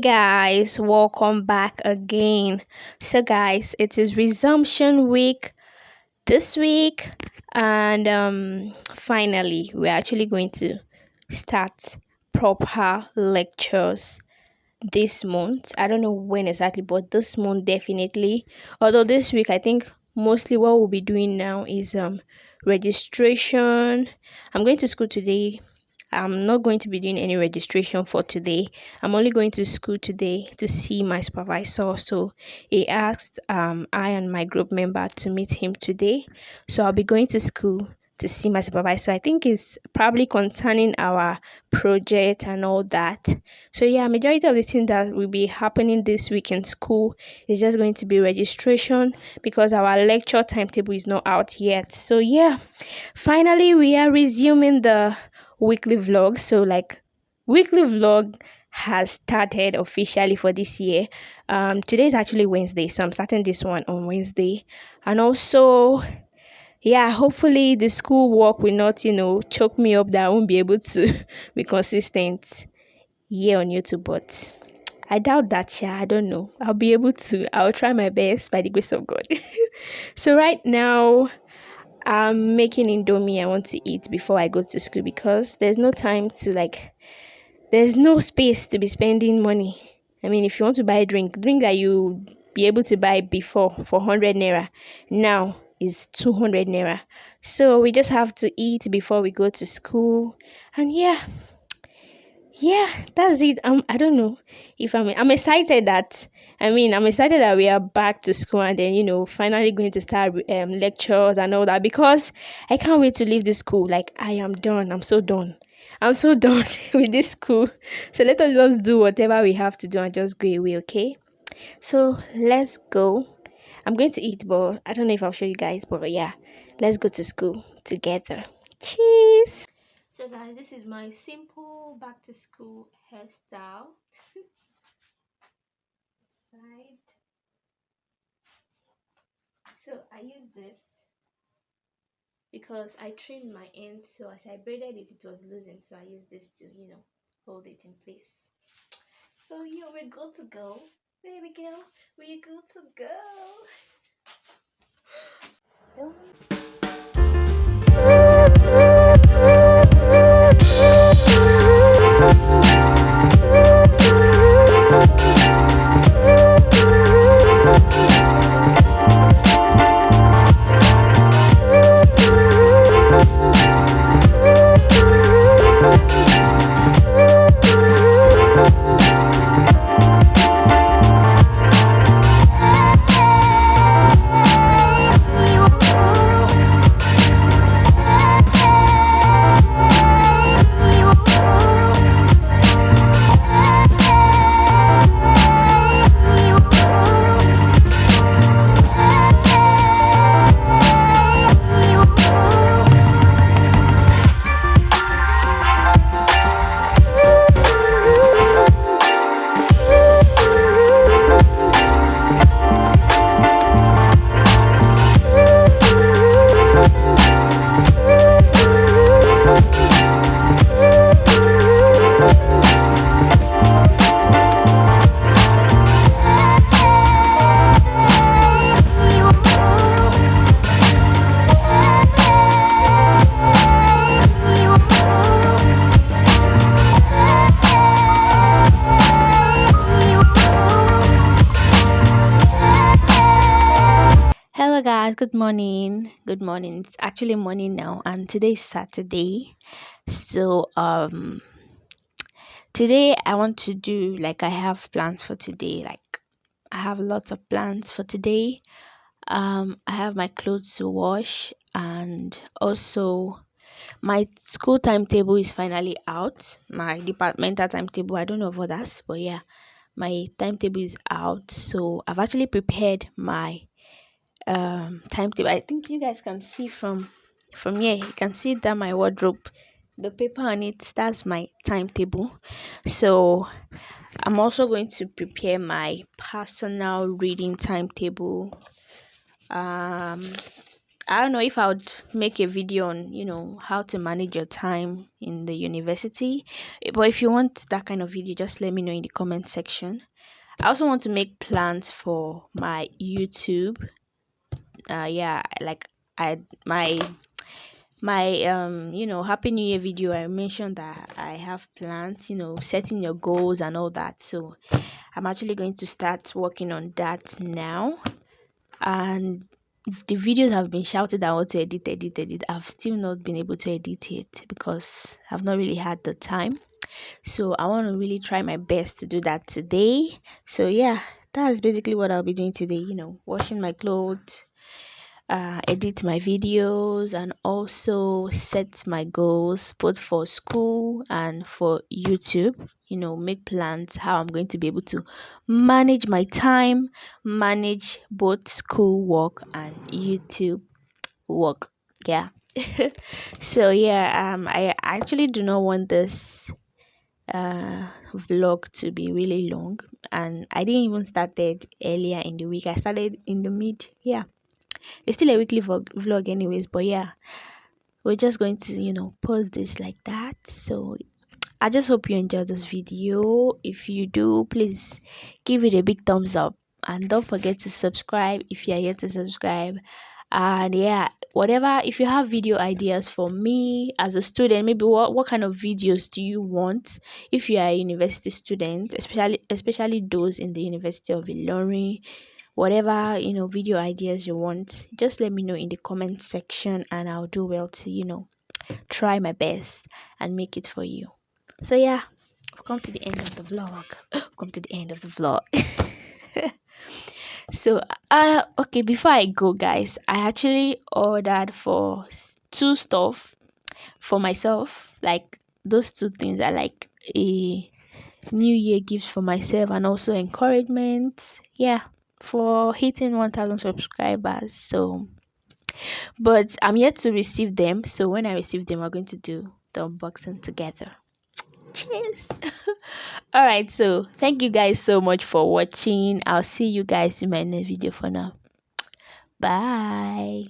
Guys, welcome back again. So guys, it is resumption week this week, and finally we're actually going to start proper lectures this month. I don't know when exactly, but this month definitely. Although this week I think mostly what we'll be doing now is registration. I'm going to school today. I'm not going to be doing any registration for today. I'm only going to school today to see my supervisor. So he asked I and my group member to meet him today. So I'll be going to school to see my supervisor. I think it's probably concerning our project and all that. So yeah, majority of the things that will be happening this week in school is just going to be registration because our lecture timetable is not out yet. So yeah, finally we are resuming the weekly vlog. So like weekly vlog has started officially for this year. Today is actually Wednesday, so I'm starting this one on Wednesday. And also, yeah, hopefully the school work will not choke me up that I won't be able to be consistent here on YouTube. But I doubt that. Yeah, I don't know, I'll be able to. I'll try my best by the grace of God. So right now I'm making indomie I want to eat before I go to school because there's no time to there's no space to be spending money. I mean, if you want to buy drink that you be able to buy before for 100 naira, now is 200 naira. So we just have to eat before we go to school. And yeah, that's it. I don't know if I'm excited that I'm excited that we are back to school, and then finally going to start lectures and all that, because I can't wait to leave this school. Like, I am done. I'm so done with this school. So let us just do whatever we have to do and just go away, okay? So let's go. I'm going to eat, but I don't know if I'll show you guys, but yeah, let's go to school together. Cheers. So guys, this is my simple back to school hairstyle. Side. So I use this because I trimmed my ends, so as I braided it, it was loosened. So I use this to, hold it in place. So yeah, we're good to go. Baby girl, we're good to go. Hello guys, good morning. Good morning. It's actually morning now, and today is Saturday. So today I want to do, like, I have plans for today. Like, I have lots of plans for today. I have my clothes to wash, and also my school timetable is finally out. My departmental timetable. I don't know of others, but yeah, my timetable is out. So I've actually prepared my timetable. I think you guys can see from here. You can see that my wardrobe, the paper on it, that's my timetable. So I'm also going to prepare my personal reading timetable. um I don't know if I would make a video on, how to manage your time in the university. But if you want that kind of video, just let me know in the comment section. I also want to make plans for my YouTube. Yeah, like I my Happy New Year video. I mentioned that I have plans, setting your goals and all that. So I'm actually going to start working on that now. And the videos have been shouted I want to edit. I've still not been able to edit it because I've not really had the time. So I want to really try my best to do that today. So yeah, that's basically what I'll be doing today. Washing my clothes, edit my videos, and also set my goals both for school and for YouTube. Make plans how I'm going to be able to manage my time, manage both school work and YouTube work. Yeah. So yeah, I actually do not want this vlog to be really long, and I didn't even started earlier in the week. I started in the mid. Yeah, it's still a weekly vlog anyways, but yeah, we're just going to pause this like that. So I just hope you enjoyed this video. If you do, please give it a big thumbs up, and don't forget to subscribe if you are yet to subscribe. And yeah, whatever, if you have video ideas for me as a student, maybe what kind of videos do you want? If you are a university student, especially those in the University of Ilorin, whatever video ideas you want, just let me know in the comment section, and I'll do well to try my best and make it for you. So yeah, we've come to the end of the vlog. Come to the end of the vlog. So okay, before I go, guys, I actually ordered for two stuff for myself. Like those two things are like a New Year gifts for myself and also encouragement. Yeah, for hitting 1,000 subscribers. So, but I'm yet to receive them. So when I receive them, we're going to do the unboxing together. Cheers. All right. So thank you guys so much for watching. I'll see you guys in my next video for now. Bye.